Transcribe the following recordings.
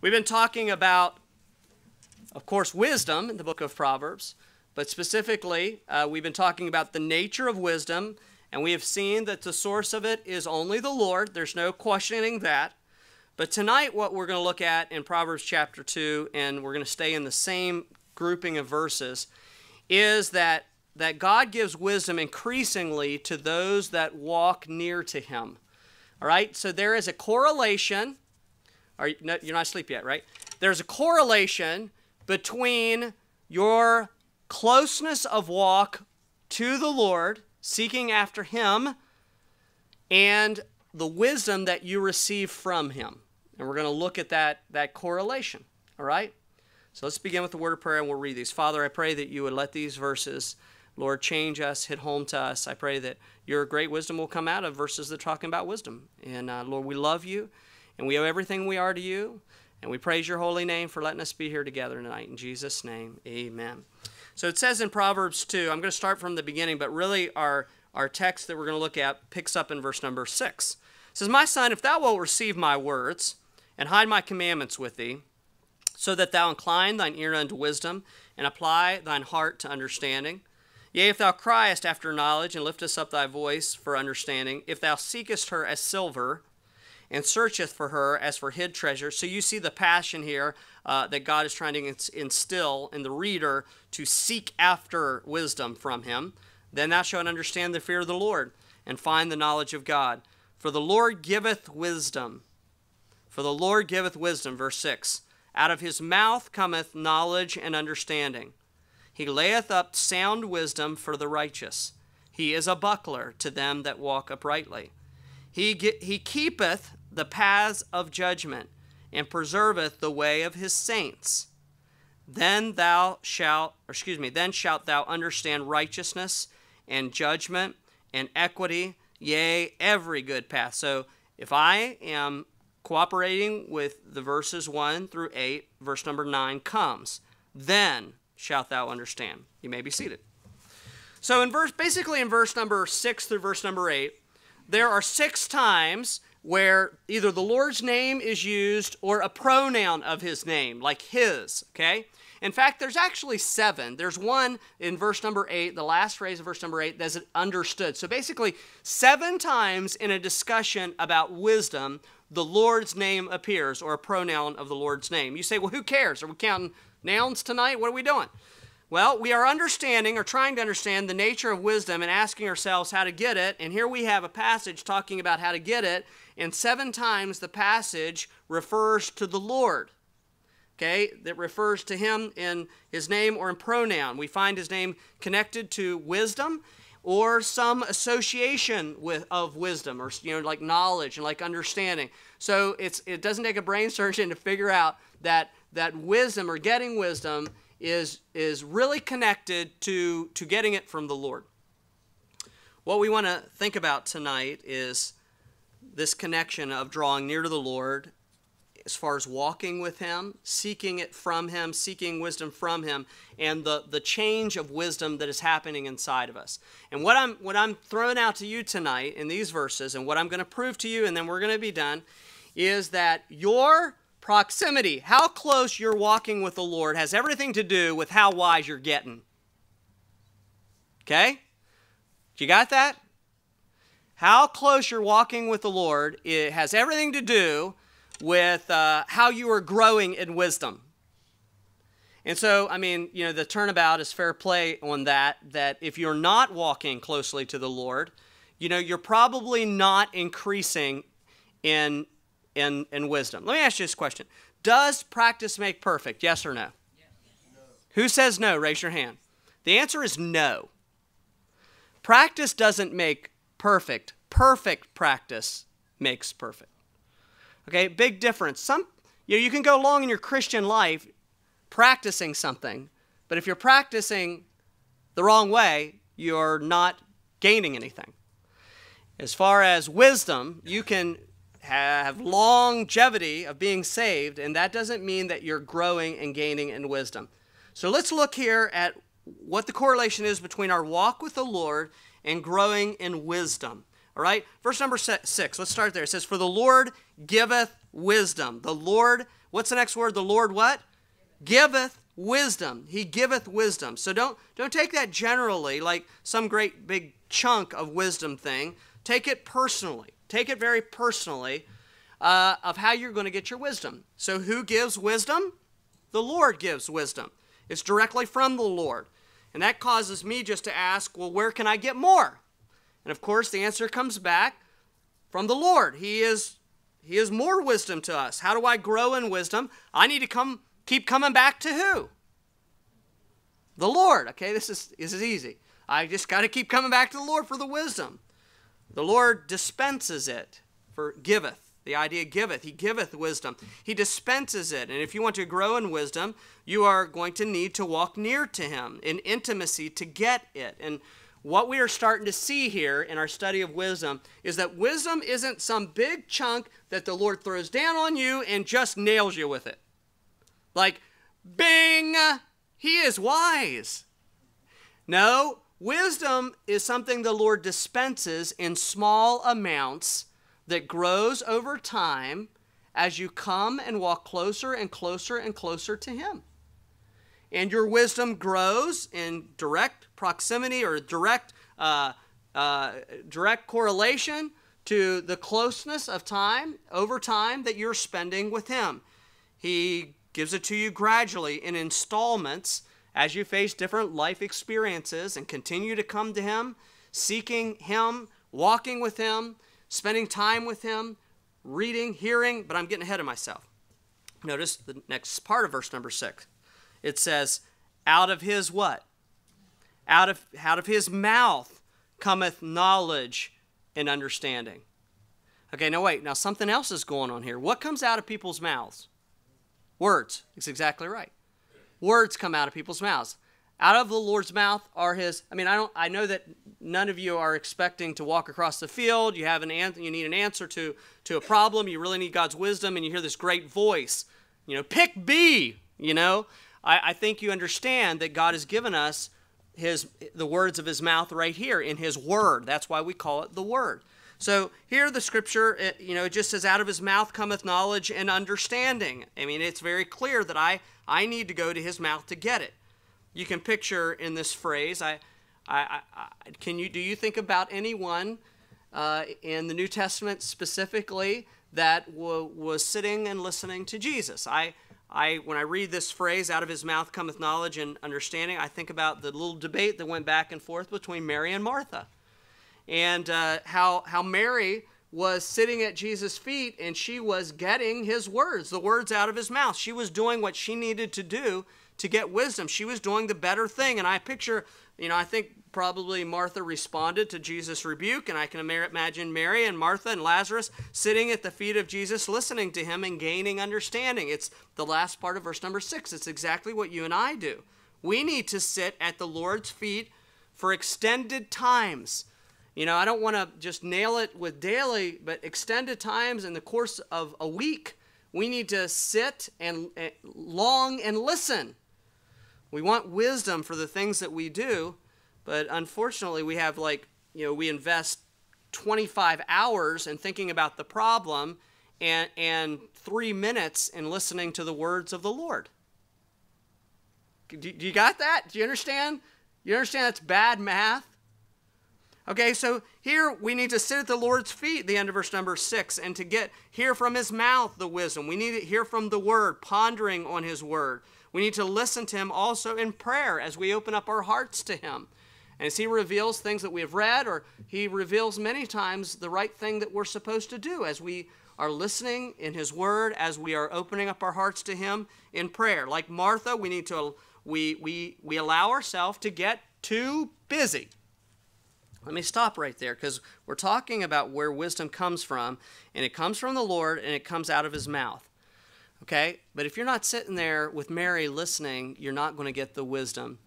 We've been talking about, of course, wisdom in the book of Proverbs, but specifically, we've been talking about the nature of wisdom, and we have seen that the source of it is only the Lord. There's no questioning that. But tonight, what we're going to look at in Proverbs chapter 2, and we're going to stay in the same grouping of verses, is that God gives wisdom increasingly to those that walk near to Him. All right? So there is a correlation. You're not asleep yet, right? There's a correlation between your closeness of walk to the Lord, seeking after Him, and the wisdom that you receive from Him. And we're going to look at that correlation, all right? So let's begin with the word of prayer, and we'll read these. Father, I pray that you would let these verses, Lord, change us, hit home to us. I pray that your great wisdom will come out of verses that are talking about wisdom. And Lord, we love you, and we owe everything we are to you. And we praise your holy name for letting us be here together tonight. In Jesus' name, amen. So it says in Proverbs 2, I'm going to start from the beginning, but really our text that we're going to look at picks up in verse number 6. It says, My son, if thou wilt receive my words, and hide my commandments with thee, so that thou incline thine ear unto wisdom, and apply thine heart to understanding. Yea, if thou criest after knowledge, and liftest up thy voice for understanding, if thou seekest her as silver, and searcheth for her as for hid treasure. So you see the passion here that God is trying to instill in the reader to seek after wisdom from Him. Then thou shalt understand the fear of the Lord, and find the knowledge of God. For the Lord giveth wisdom. For the Lord giveth wisdom, verse 6. Out of His mouth cometh knowledge and understanding. He layeth up sound wisdom for the righteous. He is a buckler to them that walk uprightly. He keepeth the paths of judgment, and preserveth the way of His saints. Then shalt thou understand righteousness, and judgment, and equity, yea, every good path. So if I am cooperating with the verses 1 through 8, verse number 9 comes, then shalt thou understand. You may be seated. So basically in verse number 6 through verse number 8, there are 6 times where either the Lord's name is used or a pronoun of His name, like His, okay? In fact, there's actually 7. There's one in verse number 8, the last phrase of verse number 8, that's understood. So basically, 7 times in a discussion about wisdom, the Lord's name appears, or a pronoun of the Lord's name. You say, well, who cares? Are we counting nouns tonight? What are we doing? Well, we are understanding or trying to understand the nature of wisdom and asking ourselves how to get it. And here we have a passage talking about how to get it. And 7 times the passage refers to the Lord. Okay, that refers to Him in His name or in pronoun. We find His name connected to wisdom or some association of wisdom, or like knowledge and like understanding. So it doesn't take a brain surgeon to figure out that wisdom or getting wisdom is really connected to getting it from the Lord. What we want to think about tonight is this connection of drawing near to the Lord as far as walking with Him, seeking it from Him, seeking wisdom from Him, and the change of wisdom that is happening inside of us. And what I'm throwing out to you tonight in these verses, and what I'm going to prove to you, and then we're going to be done, is that your proximity, how close you're walking with the Lord, has everything to do with how wise you're getting. Okay? You got that? How close you're walking with the Lord, it has everything to do with how you are growing in wisdom. And so, the turnabout is fair play on that if you're not walking closely to the Lord, you're probably not increasing in wisdom. Let me ask you this question. Does practice make perfect? Yes or no? Yes. No. Who says no? Raise your hand. The answer is no. Practice doesn't make perfect. Perfect practice makes perfect. Okay, big difference. You can go along in your Christian life practicing something, but if you're practicing the wrong way, you're not gaining anything. As far as wisdom, you can have longevity of being saved, and that doesn't mean that you're growing and gaining in wisdom. So let's look here at what the correlation is between our walk with the Lord and growing in wisdom. All right, verse number 6, let's start there. It says, For the Lord giveth wisdom. The Lord What's the next word? The Lord what? Giveth wisdom. He giveth wisdom. So don't take that generally like some great big chunk of wisdom thing. Take it personally. Take it very personally of how you're going to get your wisdom. So who gives wisdom? The Lord gives wisdom. It's directly from the Lord. And that causes me just to ask, well, where can I get more? And of course, the answer comes back from the Lord. He is more wisdom to us. How do I grow in wisdom? I need to keep coming back to who? The Lord. Okay, this is easy. I just got to keep coming back to the Lord for the wisdom. The Lord dispenses it, for giveth. The idea giveth. He giveth wisdom. He dispenses it. And if you want to grow in wisdom, you are going to need to walk near to him in intimacy to get it. And what we are starting to see here in our study of wisdom is that wisdom isn't some big chunk that the Lord throws down on you and just nails you with it. Like, bing, he is wise. No, wisdom is something the Lord dispenses in small amounts that grows over time as you come and walk closer and closer and closer to him. And your wisdom grows in direct proximity or direct correlation to the closeness of time, over time, that you're spending with him. He gives it to you gradually in installments as you face different life experiences and continue to come to him, seeking him, walking with him, spending time with him, reading, hearing, but I'm getting ahead of myself. Notice the next part of verse number 6. It says, out of his what? Out of his mouth cometh knowledge and understanding. Okay, now wait. Now something else is going on here. What comes out of people's mouths? Words. It's exactly right. Words come out of people's mouths. Out of the Lord's mouth are his. I know that none of you are expecting to walk across the field. You have you need an answer to a problem. You really need God's wisdom, and you hear this great voice. Pick B. I think you understand that God has given us the words of his mouth right here in his word. That's why we call it the word. So here the scripture, it just says, out of his mouth cometh knowledge and understanding. It's very clear that I need to go to his mouth to get it. You can picture in this phrase, do you think about anyone in the New Testament specifically that was sitting and listening to Jesus? When I read this phrase, out of his mouth cometh knowledge and understanding, I think about the little debate that went back and forth between Mary and Martha. And how Mary was sitting at Jesus' feet and she was getting his words, the words out of his mouth. She was doing what she needed to do to get wisdom. She was doing the better thing. And I picture, I think probably Martha responded to Jesus' rebuke, and I can imagine Mary and Martha and Lazarus sitting at the feet of Jesus, listening to him and gaining understanding. It's the last part of verse number 6. It's exactly what you and I do. We need to sit at the Lord's feet for extended times. I don't want to just nail it with daily, but extended times in the course of a week. We need to sit and long and listen. We want wisdom for the things that we do, but unfortunately we have we invest 25 hours in thinking about the problem and 3 minutes in listening to the words of the Lord. Do you got that? Do you understand? You understand that's bad math? Okay, so here we need to sit at the Lord's feet, the end of verse number 6, and to hear from his mouth the wisdom. We need to hear from the word, pondering on his word. We need to listen to him also in prayer as we open up our hearts to him. And as he reveals things that we have read, or he reveals many times the right thing that we're supposed to do as we are listening in his word, as we are opening up our hearts to him in prayer. Like Martha, we allow ourselves to get too busy. Let me stop right there, because we're talking about where wisdom comes from, and it comes from the Lord, and it comes out of his mouth. Okay? But if you're not sitting there with Mary listening, you're not going to get the wisdom.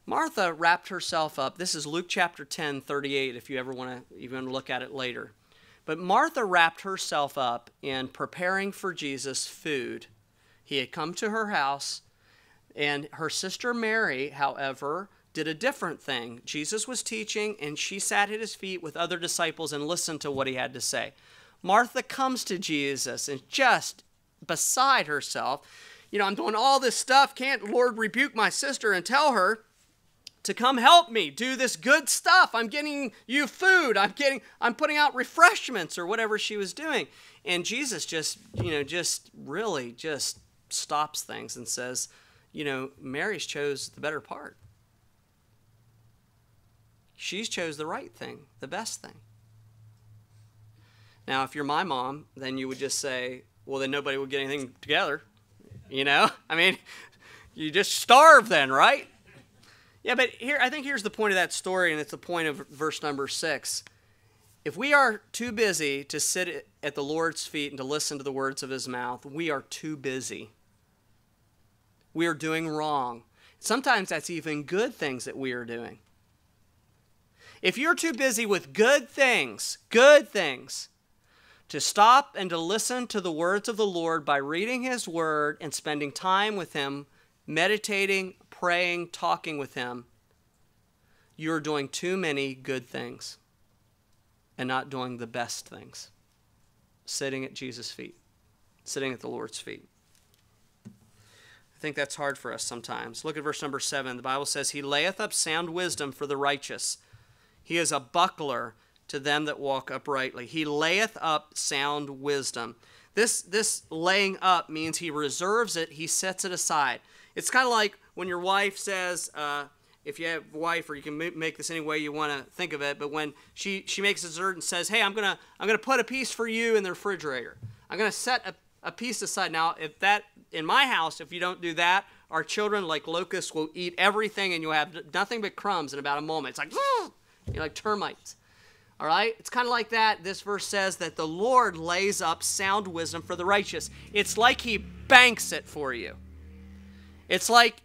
Martha wrapped herself up. This is Luke chapter 10, 38, if you ever want to even look at it later. But Martha wrapped herself up in preparing for Jesus food. He had come to her house, and her sister Mary, however, did a different thing. Jesus was teaching, and she sat at his feet with other disciples and listened to what he had to say. Martha comes to Jesus and just beside herself. I'm doing all this stuff. Can't Lord rebuke my sister and tell her to come help me do this good stuff? I'm getting you food. I'm putting out refreshments or whatever she was doing. And Jesus just really stops things and says, Mary's chose the better part. She's chose the right thing, the best thing. Now, if you're my mom, then you would just say, well, then nobody would get anything together. You just starve then, right? Yeah, but I think here's the point of that story, and it's the point of verse number 6. If we are too busy to sit at the Lord's feet and to listen to the words of his mouth, we are too busy. We are doing wrong. Sometimes that's even good things that we are doing. If you're too busy with good things, to stop and to listen to the words of the Lord by reading his word and spending time with him, meditating, praying, talking with him, you're doing too many good things and not doing the best things. Sitting at Jesus' feet, sitting at the Lord's feet. I think that's hard for us sometimes. Look at verse number 7. The Bible says, he layeth up sound wisdom for the righteous. He is a buckler to them that walk uprightly. He layeth up sound wisdom. This laying up means he reserves it, he sets it aside. It's kind of like when your wife says, if you have a wife, or you can make this any way you want to think of it, but when she makes a dessert and says, hey, I'm gonna put a piece for you in the refrigerator. I'm gonna set a piece aside. Now, if that in my house, if you don't do that, our children, like locusts, will eat everything, and you'll have nothing but crumbs in about a moment. It's like, like termites. All right? It's kind of like that. This verse says that the Lord lays up sound wisdom for the righteous. It's like he banks it for you. It's like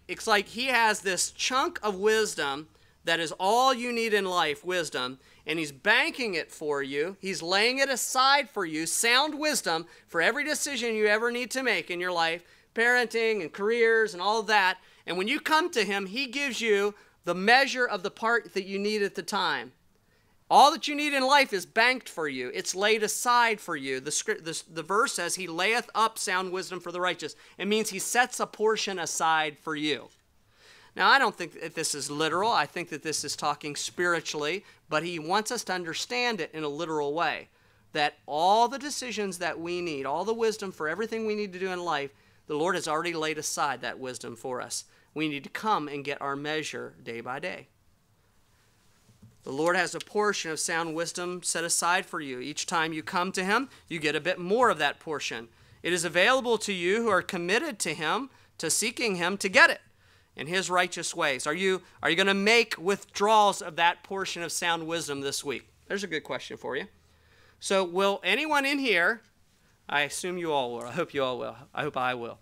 he has this chunk of wisdom that is all you need in life, wisdom, and he's banking it for you. He's laying it aside for you, sound wisdom for every decision you ever need to make in your life, parenting and careers and all of that. And when you come to him, he gives you the measure of the part that you need at the time. All that you need in life is banked for you. It's laid aside for you. The verse says he layeth up sound wisdom for the righteous. It means he sets a portion aside for you. Now, I don't think that this is literal. I think that this is talking spiritually, but he wants us to understand it in a literal way. That all the decisions that we need, all the wisdom for everything we need to do in life, the Lord has already laid aside that wisdom for us. We need to come and get our measure day by day. The Lord has a portion of sound wisdom set aside for you. Each time you come to him, you get a bit more of that portion. It is available to you who are committed to him, to seeking him, to get it in his righteous ways. Are you going to make withdrawals of that portion of sound wisdom this week? There's a good question for you. So will anyone in here, I assume you all will, I hope you all will, I hope I will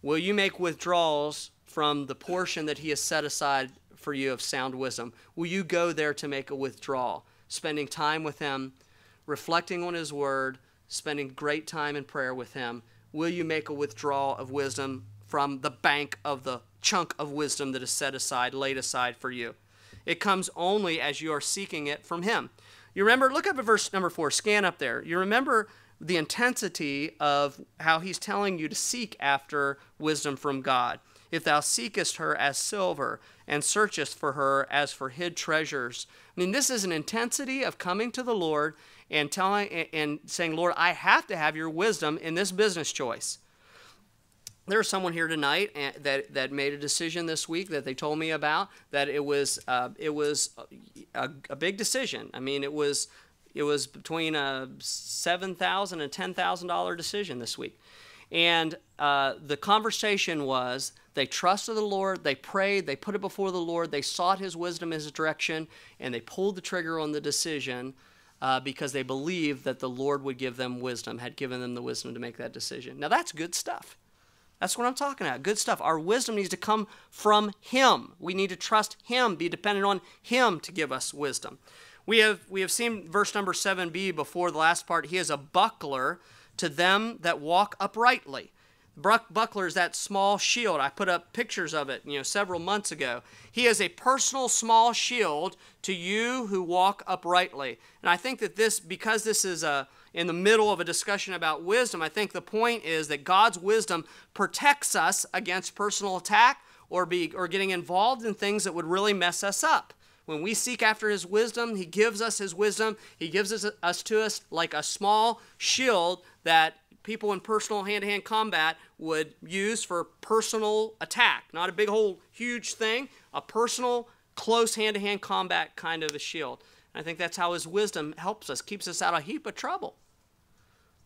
you make withdrawals from the portion that he has set aside for you of sound wisdom? Will you go there to make a withdrawal, spending time with him, reflecting on his word, spending great time in prayer with him? Will you make a withdrawal of wisdom from the bank of the chunk of wisdom that is set aside, laid aside for you? It comes only as you are seeking it from him. You remember, look up at verse number 4, scan up there. You remember the intensity of how he's telling you to seek after wisdom from God. If thou seekest her as silver and searchest for her as for hid treasures. I mean, this is an intensity of coming to the Lord and saying, Lord, I have to have your wisdom in this business choice. There's someone here tonight that made a decision this week that they told me about, that it was a big decision. I mean, it was between a $7,000 and $10,000 decision this week. And the conversation was, they trusted the Lord, they prayed, they put it before the Lord, they sought his wisdom, his direction, and they pulled the trigger on the decision because they believed that the Lord would give them wisdom, had given them the wisdom to make that decision. Now that's good stuff. That's what I'm talking about, good stuff. Our wisdom needs to come from him. We need to trust him, be dependent on him to give us wisdom. We have seen verse number 7b before the last part. He is a buckler to them that walk uprightly. Buckler is that small shield. I put up pictures of it, several months ago. He is a personal small shield to you who walk uprightly. And I think that because this is in the middle of a discussion about wisdom. I think the point is that God's wisdom protects us against personal attack or getting involved in things that would really mess us up. When we seek after his wisdom, he gives us his wisdom. He gives us to us like a small shield that people in personal hand-to-hand combat would use for personal attack. Not a big whole huge thing, a personal, close hand-to-hand combat kind of a shield. And I think that's how his wisdom helps us, keeps us out of a heap of trouble.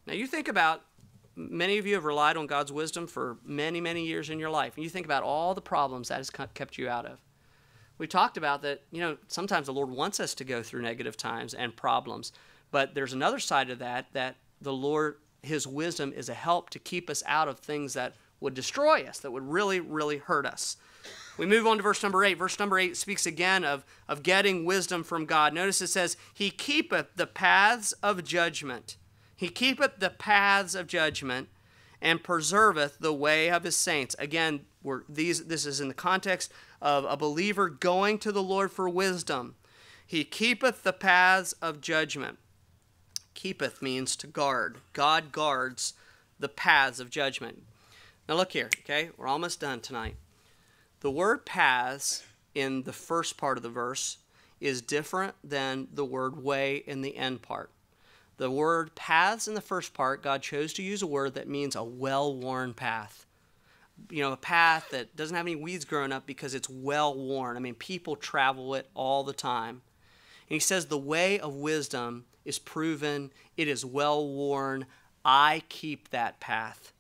Now you think about, many of you have relied on God's wisdom for many, many years in your life. And you think about all the problems that has kept you out of. We talked about that, sometimes the Lord wants us to go through negative times and problems. But there's another side of that the Lord, his wisdom is a help to keep us out of things that would destroy us, that would really, really hurt us. We move on to verse number 8. Verse number 8 speaks again of getting wisdom from God. Notice it says, he keepeth the paths of judgment. He keepeth the paths of judgment and preserveth the way of his saints. Again, this is in the context of a believer going to the Lord for wisdom. He keepeth the paths of judgment. Keepeth means to guard. God guards the paths of judgment. Now look here, okay? We're almost done tonight. The word paths in the first part of the verse is different than the word way in the end part. The word paths in the first part, God chose to use a word that means a well-worn path. A path that doesn't have any weeds growing up because it's well-worn. I mean, people travel it all the time. And he says the way of wisdom is proven. It is well-worn. I keep that path.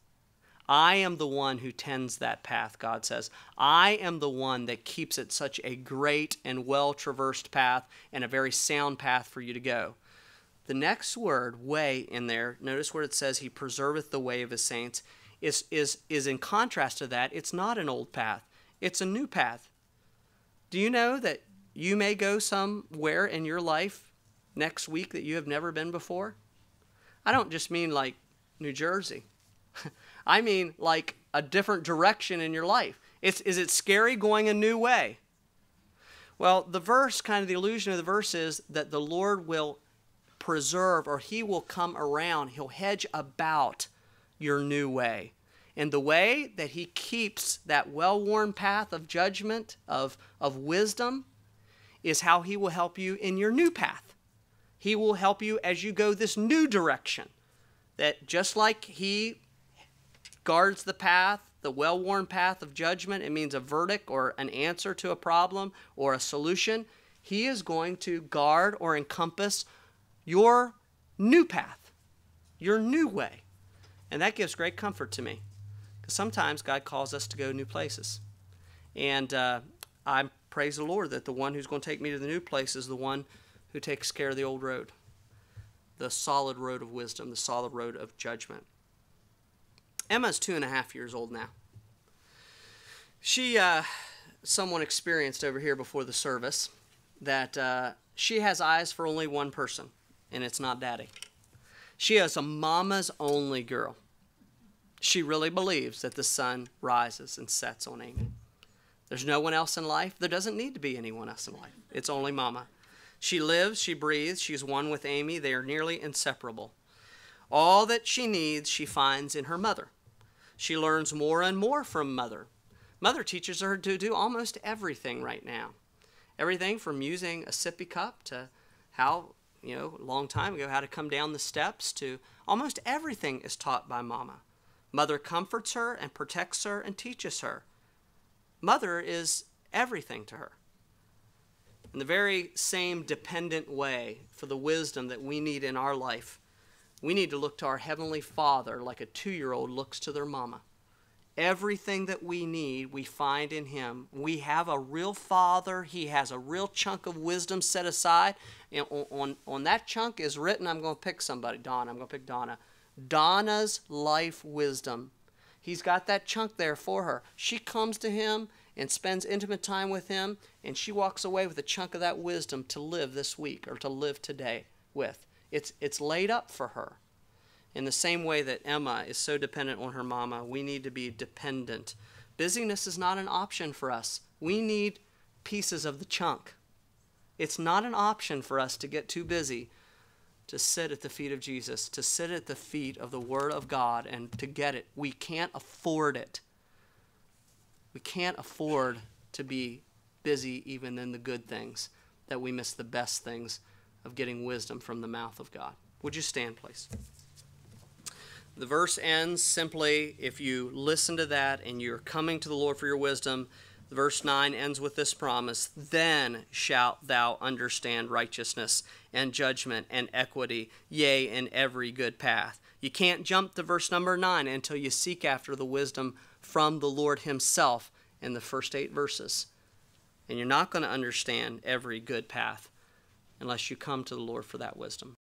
I am the one who tends that path, God says. I am the one that keeps it such a great and well-traversed path and a very sound path for you to go. The next word, way, in there, notice where it says he preserveth the way of his saints, is in contrast to that. It's not an old path. It's a new path. Do you know that you may go somewhere in your life next week that you have never been before? I don't just mean like New Jersey. I mean like a different direction in your life. Is it scary going a new way? Well, the verse, kind of the illusion of the verse is that the Lord will preserve, or he will come around. He'll hedge about your new way. And the way that he keeps that well-worn path of judgment, of wisdom, is how he will help you in your new path. He will help you as you go this new direction. That just like he guards the path, the well-worn path of judgment, it means a verdict or an answer to a problem or a solution, he is going to guard or encompass your new path, your new way. And that gives great comfort to me. Because sometimes God calls us to go new places. And I praise the Lord that the one who's going to take me to the new place is the one who takes care of the old road. The solid road of wisdom, the solid road of judgment. Emma's 2.5 years old now. She, someone experienced over here before the service that she has eyes for only one person, and it's not Daddy. She is a mama's only girl. She really believes that the sun rises and sets on Amy. There's no one else in life. There doesn't need to be anyone else in life. It's only Mama. She lives, she breathes, she's one with Amy. They are nearly inseparable. All that she needs, she finds in her mother. She learns more and more from Mother. Mother teaches her to do almost everything right now. Everything from using a sippy cup to how, a long time ago, how to come down the steps, to almost everything is taught by Mama. Mother comforts her and protects her and teaches her. Mother is everything to her. In the very same dependent way for the wisdom that we need in our life, we need to look to our Heavenly Father like a 2-year-old looks to their mama. Everything that we need, we find in Him. We have a real Father. He has a real chunk of wisdom set aside. And on that chunk is written, I'm going to pick somebody. Donna, I'm going to pick Donna. Donna's life wisdom. He's got that chunk there for her. She comes to Him and spends intimate time with Him, and she walks away with a chunk of that wisdom to live this week or to live today with. It's laid up for her. In the same way that Emma is so dependent on her mama, we need to be dependent. Busyness is not an option for us. We need pieces of the chunk. It's not an option for us to get too busy. to sit at the feet of Jesus, to sit at the feet of the Word of God and to get it. We can't afford it. We can't afford to be busy even in the good things, that we miss the best things of getting wisdom from the mouth of God. Would you stand, please? The verse ends simply, if you listen to that and you're coming to the Lord for your wisdom, verse 9 ends with this promise: then shalt thou understand righteousness and judgment and equity, yea, in every good path. You can't jump to verse number 9 until you seek after the wisdom from the Lord himself in the first 8 verses. And you're not going to understand every good path unless you come to the Lord for that wisdom.